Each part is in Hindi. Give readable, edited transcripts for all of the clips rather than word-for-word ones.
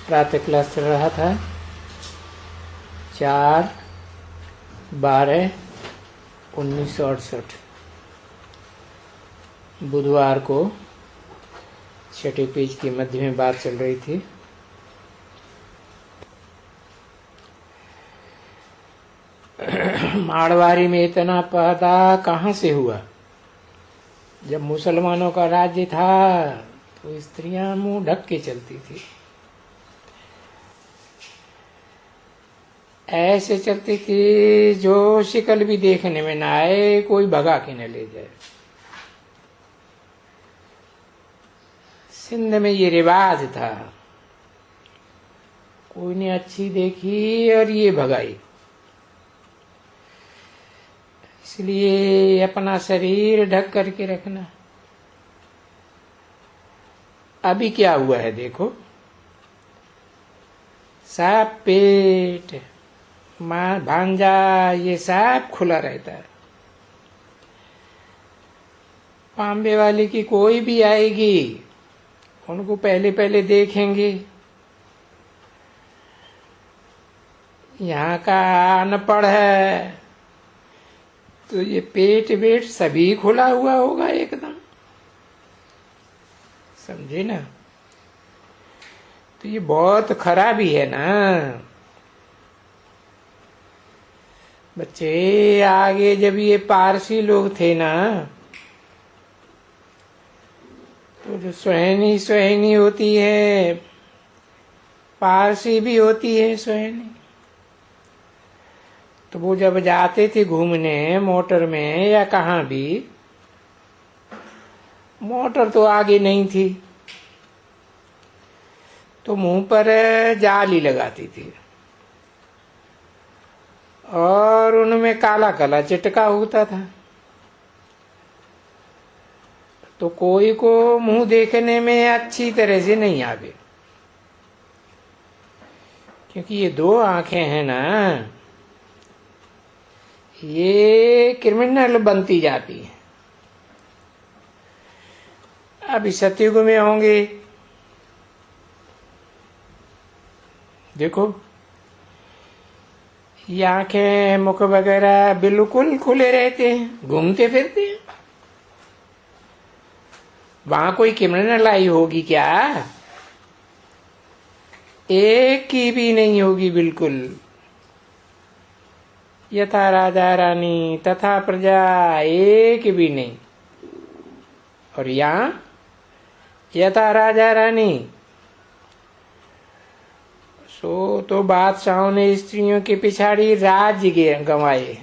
प्रातः क्लास चल रहा था। 4/12/1968 बुधवार को छठे पेज के मध्य में बात चल रही थी। मारवाड़ी में इतना पैदा कहाँ से हुआ? जब मुसलमानों का राज्य था तो स्त्रियां मुंह ढक के चलती थी। ऐसे चलती थी जो शिकल भी देखने में ना आए, कोई भगा के न ले जाए। सिंध में ये रिवाज था, कोई ने अच्छी देखी और ये भगाई। इसलिए अपना शरीर ढक करके रखना। अभी क्या हुआ है देखो, साफ पेट, मां भांजा, ये सब खुला रहता है। पांबे वाली की कोई भी आएगी, उनको पहले पहले देखेंगे। यहाँ का अनपढ़ है तो ये पेट वेट सभी खुला हुआ होगा एकदम, समझे ना? तो ये बहुत खराबी है ना बच्चे। आगे जब ये पारसी लोग थे ना, तो जो सुहानी सुहानी होती है, पारसी भी होती है सुहानी, तो वो जब जाते थे घूमने मोटर में या कहाँ भी, मोटर तो आगे नहीं थी तो मुंह पर जाली लगाती थी और उनमें काला काला चिटका होता था। तो कोई को मुंह देखने में अच्छी तरह से नहीं आवे, क्योंकि ये दो आंखें हैं ना, ये क्रिमिनल बनती जाती है। अभी सतयुग में होंगे, देखो ये आंखें मुख वगैरह बिल्कुल खुले रहते हैं, घूमते फिरते हैं। वहां कोई क्रिमिनल आई होगी क्या? एक की भी नहीं होगी बिल्कुल। यथा राजा रानी तथा प्रजा, एक भी नहीं। और यहाँ यथा राजा रानी, सो तो बादशाहों ने स्त्रियों के पिछाड़ी राज्य गंवाए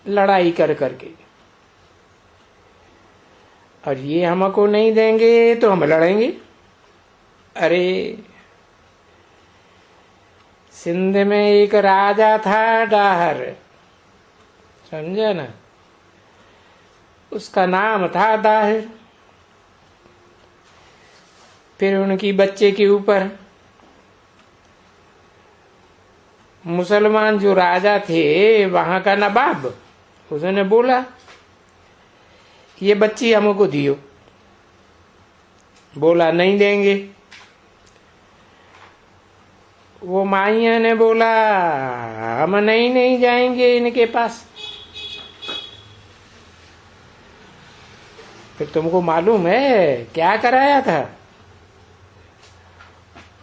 लड़ाई कर करके। और ये हमको नहीं देंगे तो हम लड़ेंगे। अरे सिंध में एक राजा था डाहर, समझा ना? उसका नाम था दाहिर। फिर उनकी बच्चे के ऊपर मुसलमान जो राजा थे वहां का नवाब, उसने बोला ये बच्ची हमको दियो। बोला नहीं देंगे। वो माइया ने बोला हम नहीं जाएंगे इनके पास। फिर तुमको मालूम है क्या कराया था?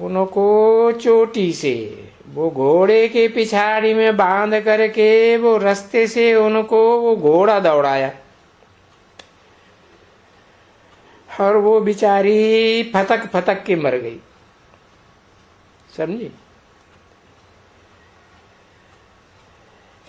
उनको चोटी से वो घोड़े के पिछाड़ी में बांध करके वो रास्ते से उनको वो घोड़ा दौड़ाया और वो बिचारी फतक फतक के मर गई, समझी?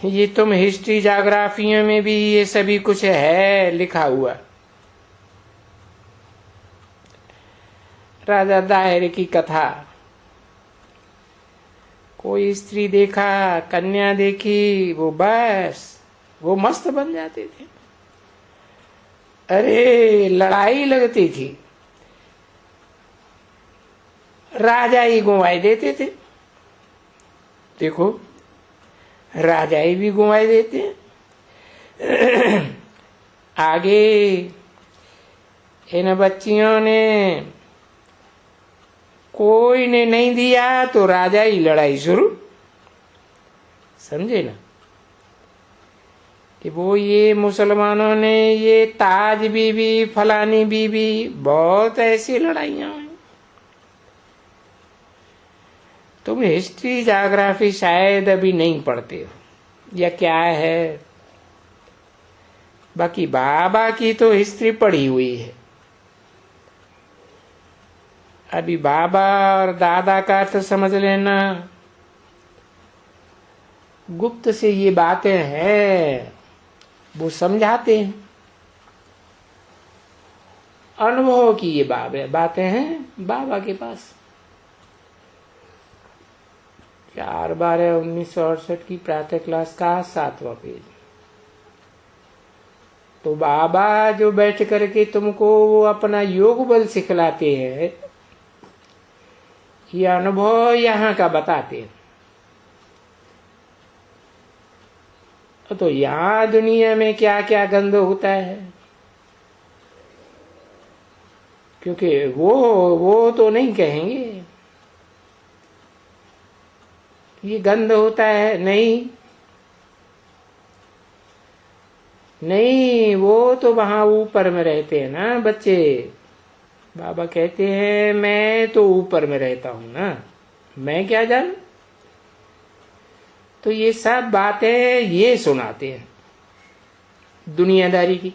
ये तुम हिस्ट्री जाग्राफियों में भी ये सभी कुछ है लिखा हुआ। राजा दाहिर की कथा। कोई स्त्री देखा, कन्या देखी, वो बस वो मस्त बन जाते थे। अरे लड़ाई लगती थी, राजा ही गुंवाई देते थे। देखो राजा ही भी गुंवाई देते हैं। आगे इन बच्चियों ने कोई ने नहीं दिया तो राजा ही लड़ाई शुरू। समझे ना कि वो ये मुसलमानों ने ये ताज बीबी फलानी बीबी बहुत ऐसी लड़ाइयां हुई। तुम हिस्ट्री ज्योग्राफी शायद अभी नहीं पढ़ते हो या क्या है, बाकी बाबा की तो हिस्ट्री पढ़ी हुई है। अभी बाबा और दादा का अर्थ समझ लेना। गुप्त से ये बातें हैं, वो समझाते हैं। अनुभव की ये बातें हैं बाबा के पास। 4/12/1968 की प्रातः क्लास का 7वां पेज। तो बाबा जो बैठ करके तुमको वो अपना योग बल सिखलाते हैं, ये अनुभव यहाँ का बताते हैं। तो यहाँ दुनिया में क्या क्या गंध होता है, क्योंकि वो तो नहीं कहेंगे ये गंध होता है। नहीं नहीं, वो तो वहां ऊपर में रहते हैं ना बच्चे। बाबा कहते हैं मैं तो ऊपर में रहता हूं ना, मैं क्या जानूं। तो ये सब बातें ये सुनाते हैं दुनियादारी की।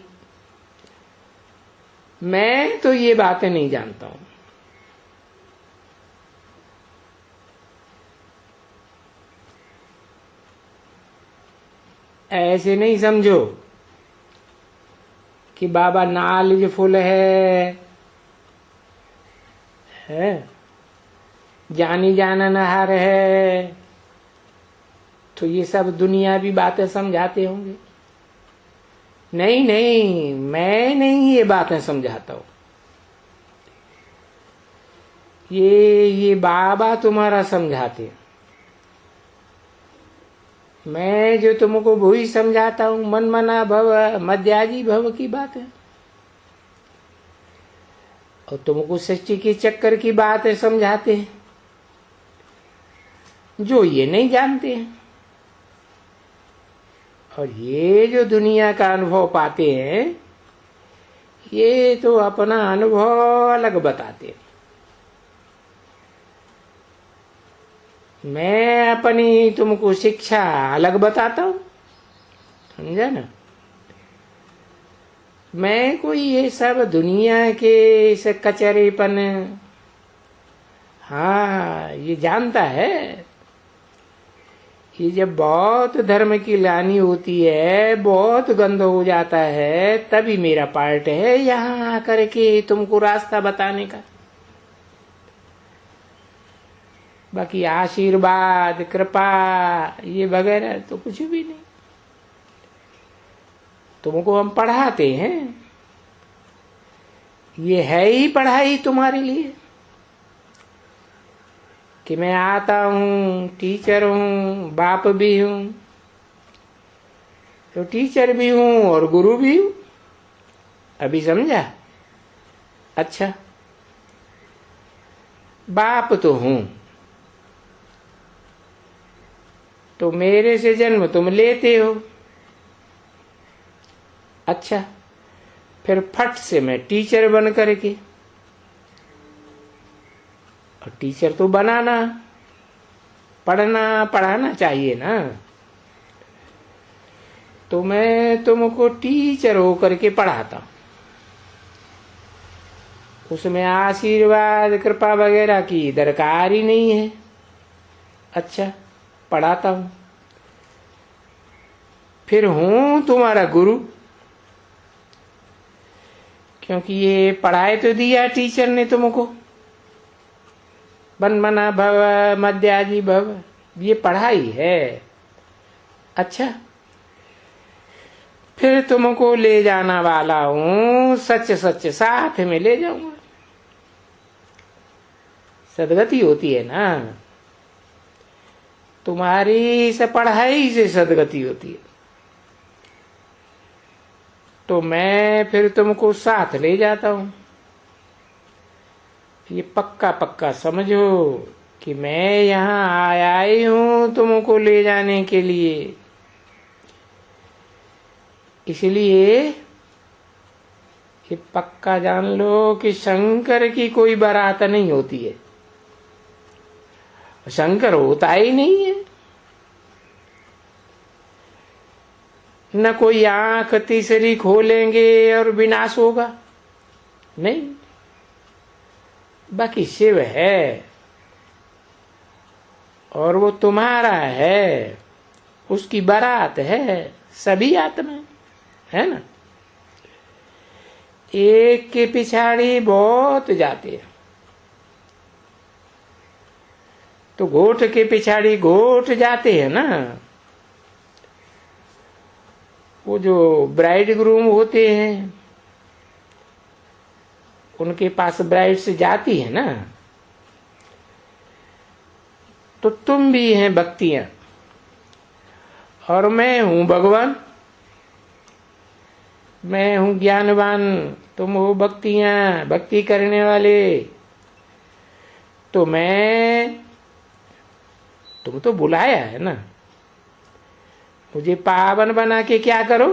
मैं तो ये बातें नहीं जानता हूं। ऐसे नहीं समझो कि बाबा नॉलेजफुल है, जानी जाननहार है, तो ये सब दुनियावी बातें समझाते होंगे। नहीं नहीं, मैं नहीं ये बातें समझाता हूं। ये बाबा तुम्हारा समझाते हैं। मैं जो तुमको वही समझाता हूं, मन मना भव मध्याजी भव की बात है। और तुमको सृष्टि के चक्कर की बातें समझाते हैं जो ये नहीं जानते हैं। और ये जो दुनिया का अनुभव पाते हैं, ये तो अपना अनुभव अलग बताते हैं। मैं अपनी तुमको शिक्षा अलग बताता हूं, समझा ना। मैं कोई ये सब दुनिया के इस कचरेपन, हाँ ये जानता है। ये जब बहुत धर्म की लानी होती है, बहुत गंद हो जाता है, तभी मेरा पार्ट है यहाँ आकर के तुमको रास्ता बताने का। बाकी आशीर्वाद कृपा ये वगैरह तो कुछ भी नहीं। तुमको हम पढ़ाते हैं, ये है ही पढ़ाई तुम्हारे लिए कि मैं आता हूं, टीचर हूं, बाप भी हूं, तो टीचर भी हूं और गुरु भी हूं। अभी समझा? अच्छा, बाप तो हूं, तो मेरे से जन्म तुम लेते हो। अच्छा, फिर फट से मैं टीचर बन करके, और टीचर तो बनाना, पढ़ना पढ़ाना चाहिए ना। तो मैं तुमको टीचर होकर के पढ़ाता हूं, उसमें आशीर्वाद कृपा वगैरह की दरकार ही नहीं है। अच्छा, पढ़ाता हूं, फिर हूं तुम्हारा गुरु, क्योंकि ये पढ़ाई तो दिया टीचर ने तुमको। बन मना भव मध्याजी भव, ये पढ़ाई है। अच्छा, फिर तुमको ले जाना वाला हूं, सच सच साथ में ले जाऊंगा। सदगति होती है ना, तुम्हारी इस पढ़ाई से सदगति होती है। तो मैं फिर तुमको साथ ले जाता हूं। ये पक्का पक्का समझो कि मैं यहाँ आई हूं तुमको ले जाने के लिए। इसलिए ये पक्का जान लो कि शंकर की कोई बारात नहीं होती है। शंकर होता ही नहीं है। न कोई आंख तीसरी खोलेंगे और विनाश होगा, नहीं। बाकी शिव है और वो तुम्हारा है, उसकी बारात है, सभी आत्मा है ना। एक के पिछाड़ी बहुत जाते हैं, तो गोठ के पिछाड़ी गोठ जाते हैं ना। वो जो ब्राइड ग्रूम होते हैं उनके पास ब्राइड से जाती है ना। तो तुम भी हैं भक्तियां और मैं हूं भगवान, मैं हूं ज्ञानवान, तुम हो भक्तियां, भक्ति करने वाले। तो तुम तो बुलाया है ना, मुझे पावन बना के क्या करो,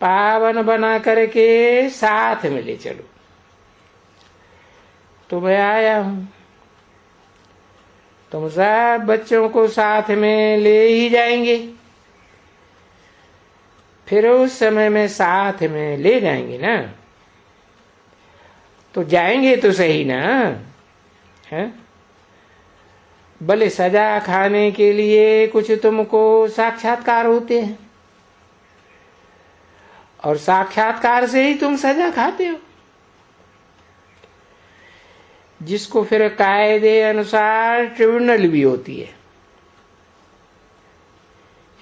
पावन बना करके साथ में ले चलो। तो मैं आया हूं, तुम सब बच्चों को साथ में ले ही जाएंगे, फिर उस समय में साथ में ले जाएंगे ना। तो जाएंगे तो सही ना, है? भले सजा खाने के लिए कुछ तुमको साक्षात्कार होते हैं और साक्षात्कार से ही तुम सजा खाते हो, जिसको फिर कायदे अनुसार ट्रिब्यूनल भी होती है।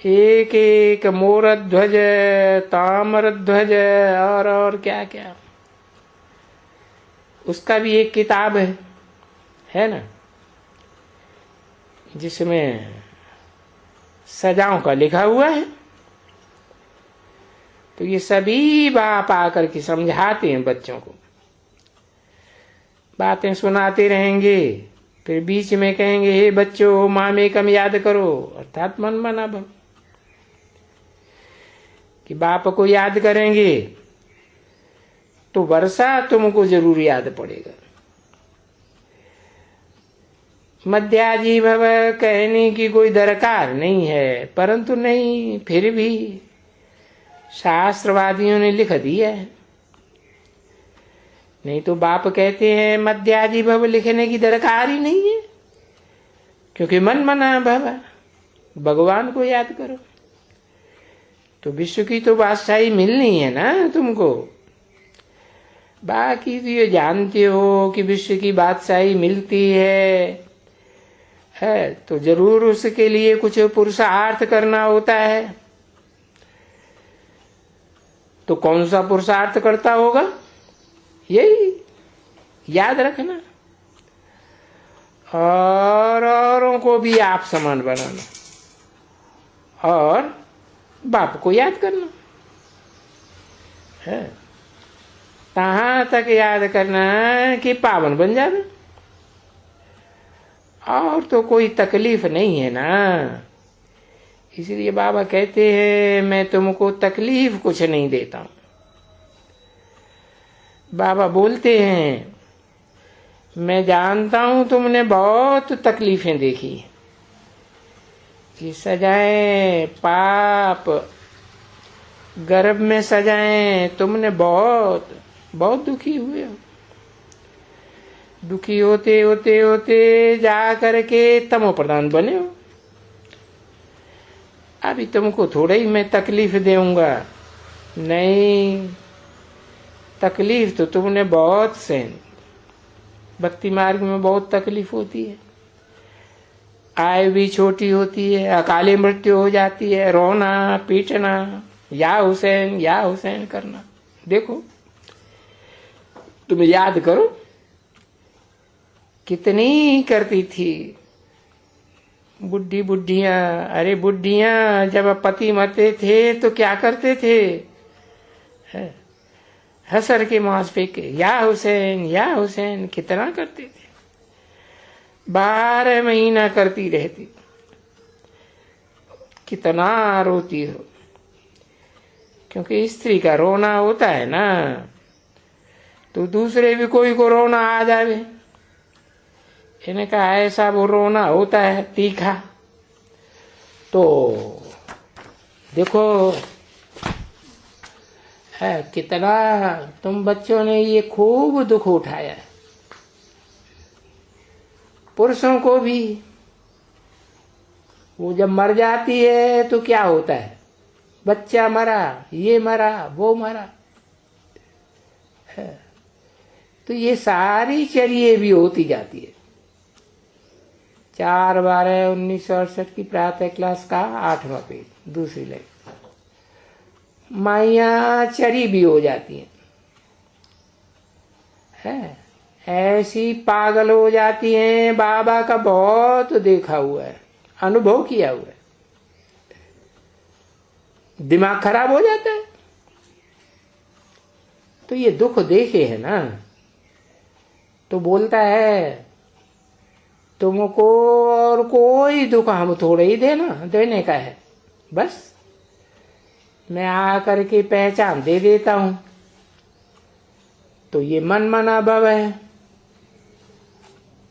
एक एक मोर ध्वज, ताम्र ध्वज और क्या क्या, उसका भी एक किताब है ना, जिसमें सजाओं का लिखा हुआ है। तो ये सभी बाप आकर के समझाते हैं बच्चों को, बातें सुनाते रहेंगे, फिर बीच में कहेंगे हे बच्चों मामे कम याद करो, अर्थात मन मना भव, कि बाप को याद करेंगे तो वर्षा तुमको जरूर याद पड़ेगा। मध्याजी भव कहने की कोई दरकार नहीं है, परंतु नहीं, फिर भी शास्त्रवादियों ने लिख दिया है। नहीं तो बाप कहते हैं मध्याजी भव लिखने की दरकार ही नहीं है, क्योंकि मन मना भव, भगवान को याद करो। तो विश्व की तो बादशाही मिलनी है ना तुमको। बाकी तो ये जानते हो कि विश्व की बादशाही मिलती है तो जरूर उसके लिए कुछ पुरुषार्थ करना होता है। तो कौन सा पुरुषार्थ करता होगा, यही याद रखना और औरों को भी आप समान बनाना और बाप को याद करना है। कहाँ तक याद करना कि पावन बन जावे, और तो कोई तकलीफ नहीं है ना। इसलिए बाबा कहते हैं मैं तुमको तकलीफ कुछ नहीं देता हूं। बाबा बोलते हैं मैं जानता हूं तुमने बहुत तकलीफें देखी, कि सजाएं पाप गर्भ में सजाएं, तुमने बहुत बहुत दुखी हुए हो। दुखी होते होते होते जा करके तमो प्रधान बने हो। अभी तुमको थोड़ा ही मैं तकलीफ दूंगा, नहीं, तकलीफ तो तुमने बहुत सहन। भक्ति मार्ग में बहुत तकलीफ होती है, आयु भी छोटी होती है, अकाली मृत्यु हो जाती है, रोना पीटना, या हुसैन करना। देखो तुम याद करो कितनी करती थी बुढ़ियां। अरे बुढ़ियां जब पति मरते थे तो क्या करते थे, हसर के मांस पे या हुसैन कितना करते थे, 12 महीना करती रहती। कितना रोती हो, क्योंकि स्त्री का रोना होता है ना, तो दूसरे भी कोई को रोना आ जावे। इन्हें कहा ऐसा वो रोना होता है तीखा। तो देखो है कितना तुम बच्चों ने ये खूब दुख उठाया है। पुरुषों को भी वो जब मर जाती है तो क्या होता है, बच्चा मरा, ये मरा, वो मरा है। तो ये सारी चर्या भी होती जाती है। 4/12/1968 की प्रातः क्लास का 8वां पेज, दूसरी लाइन। माइया चरी भी हो जाती है, ऐसी पागल हो जाती हैं। बाबा का बहुत देखा हुआ है, अनुभव किया हुआ है। दिमाग खराब हो जाता है। तो ये दुख देखे है ना, तो बोलता है तुमको और कोई दुख हम थोड़े ही देने का है, बस मैं आकर के पहचान दे देता हूं। तो ये मन मना भव है,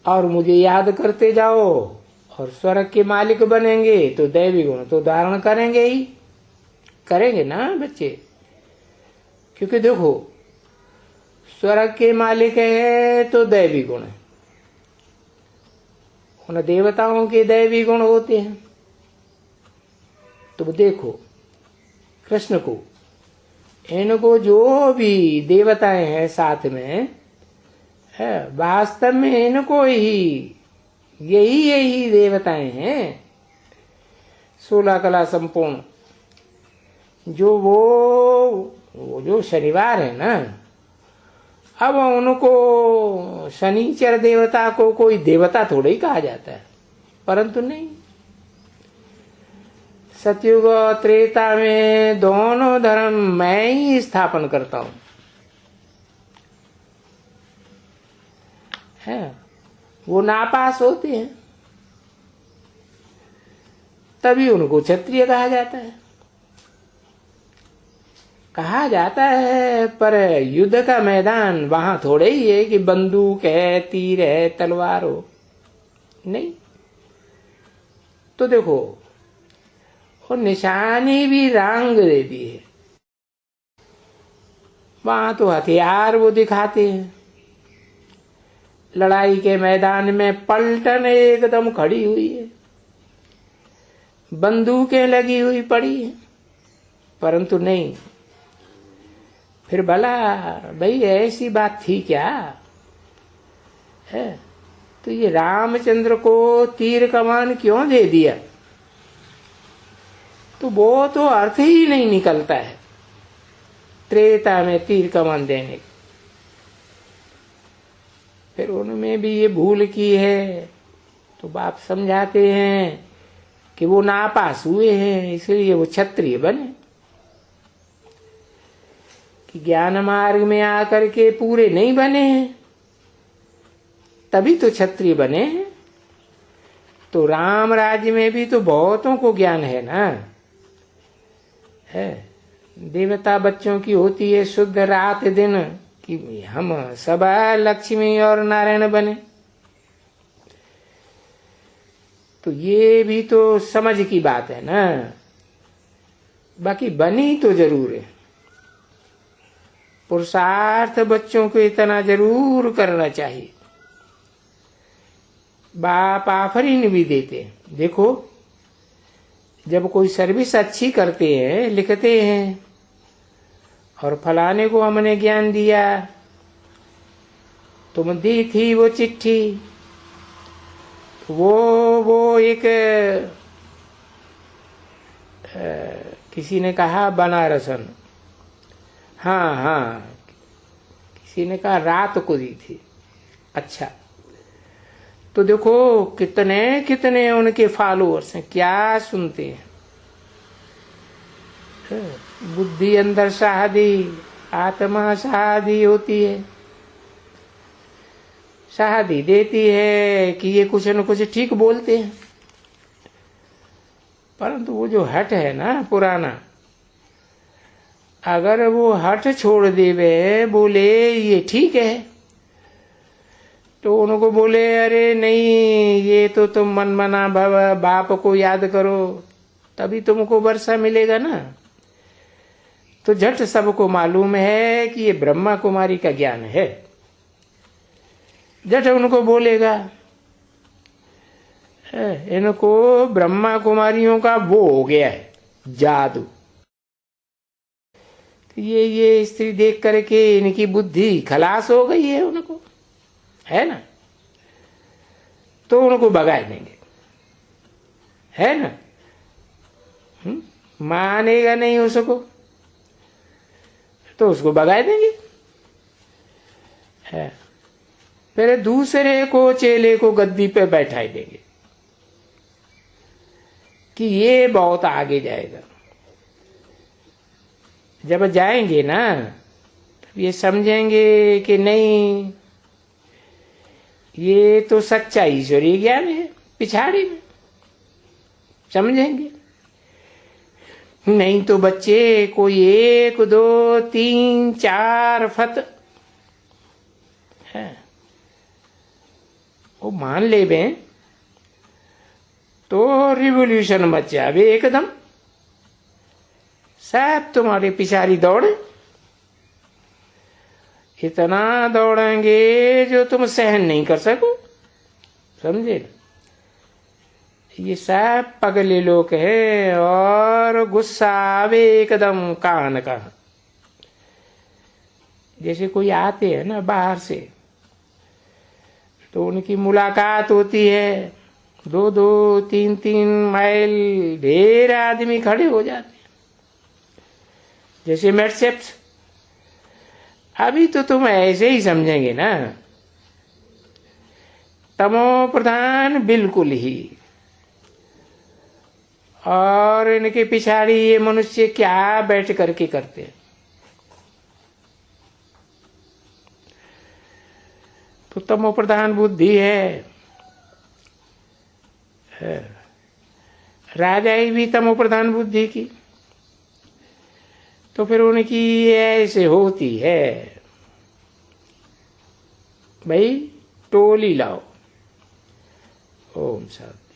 और मुझे याद करते जाओ और स्वर्ग के मालिक बनेंगे तो दैवी गुण तो धारण करेंगे ही, करेंगे ना बच्चे। क्योंकि देखो स्वर्ग के मालिक है तो दैवी गुण है, उन देवताओं के दैवी गुण होते हैं। तो देखो कृष्ण को, इनको जो भी देवताएं हैं साथ में है, वास्तव में इनको ही यही देवताएं हैं। 16 कला संपूर्ण जो वो जो शनिवार है ना, अब उनको शनिचर देवता को कोई देवता थोड़ा ही कहा जाता है, परंतु नहीं, सतयुग और त्रेता में दोनों धर्म मैं ही स्थापन करता हूं है। वो नापास होते हैं तभी उनको क्षत्रिय कहा जाता है। कहा जाता है पर युद्ध का मैदान वहां थोड़े ही है कि बंदूक है, तीर है, तलवार हो, नहीं। तो देखो और निशानी भी रंग दे दी है, वहां तो हथियार वो दिखाते हैं। लड़ाई के मैदान में पलटन एकदम खड़ी हुई है, बंदूकें लगी हुई पड़ी है, परंतु नहीं। फिर भला भाई ऐसी बात थी क्या है? तो ये रामचंद्र को तीर कमान क्यों दे दिया, तो वो तो अर्थ ही नहीं निकलता है त्रेता में तीर कमान देने। फिर उनमें भी ये भूल की है, तो बाप समझाते हैं कि वो नापास हुए हैं, इसलिए वो क्षत्रिय बने। कि ज्ञान मार्ग में आकर के पूरे नहीं बने हैं, तभी तो क्षत्रिय बने हैं। तो राम राज्य में भी तो बहुतों को ज्ञान है ना, है। देवता बच्चों की होती है शुद्ध रात दिन कि हम सब लक्ष्मी और नारायण बने। तो ये भी तो समझ की बात है ना, बाकी बनी तो जरूर है। पुरुषार्थ बच्चों को इतना जरूर करना चाहिए। बाप आफरीन भी देते हैं। देखो जब कोई सर्विस अच्छी करते हैं, लिखते हैं और फलाने को हमने ज्ञान दिया, तुम दी थी वो चिट्ठी, वो एक किसी ने कहा बनारसन, हाँ किसी ने कहा रात को दी थी। अच्छा, तो देखो कितने कितने उनके फॉलोअर्स हैं, क्या सुनते हैं। बुद्धि अंदर शादी आत्मा शादी होती है, शादी देती है कि ये कुछ न कुछ ठीक बोलते हैं, परंतु वो जो हट है ना पुराना, अगर वो हट छोड़ देवे, बोले ये ठीक है, तो उनको बोले अरे नहीं ये तो तुम मन मना बाप को याद करो तभी तुमको वर्षा मिलेगा ना। तो झट सबको मालूम है कि ये ब्रह्मा कुमारी का ज्ञान है, झट उनको बोलेगा। इनको ब्रह्मा कुमारियों का वो हो गया है जादू। तो ये स्त्री देख करके इनकी बुद्धि खलास हो गई है उनको, है ना, तो उनको भगा देंगे, है ना। मानेगा नहीं उसको तो उसको भगा देंगे। है फिर दूसरे को, चेले को गद्दी पे बैठा देंगे कि ये बहुत आगे जाएगा। जब जाएंगे ना तब ये समझेंगे कि नहीं ये तो सच्चा ईश्वरीय ज्ञान है, पिछाड़ी में समझेंगे। नहीं तो बच्चे कोई 1 2 3 4 फत है वो मान ले बे तो रिवोल्यूशन मच जावे एकदम, सब तुम्हारे पिछाड़ी दौड़े, इतना दौड़ेंगे जो तुम सहन नहीं कर सको, समझे। ये सब पगले लोग हैं और गुस्सा आवे एकदम कान का। जैसे कोई आते हैं ना बाहर से तो उनकी मुलाकात होती है, 2 2 3 3 माइल ढेर आदमी खड़े हो जाते हैं, जैसे मेडसेप्स। अभी तो तुम ऐसे ही समझेंगे ना, तमो प्रधान बिल्कुल ही, और इनके पिछाड़ी ये मनुष्य क्या बैठ करके करते हैं। तो तमो प्रधान बुद्धि है। राजा ही भी तमो प्रधान बुद्धि की, तो फिर उनकी ऐसे होती है भाई, टोली लाओ। ओम शांति।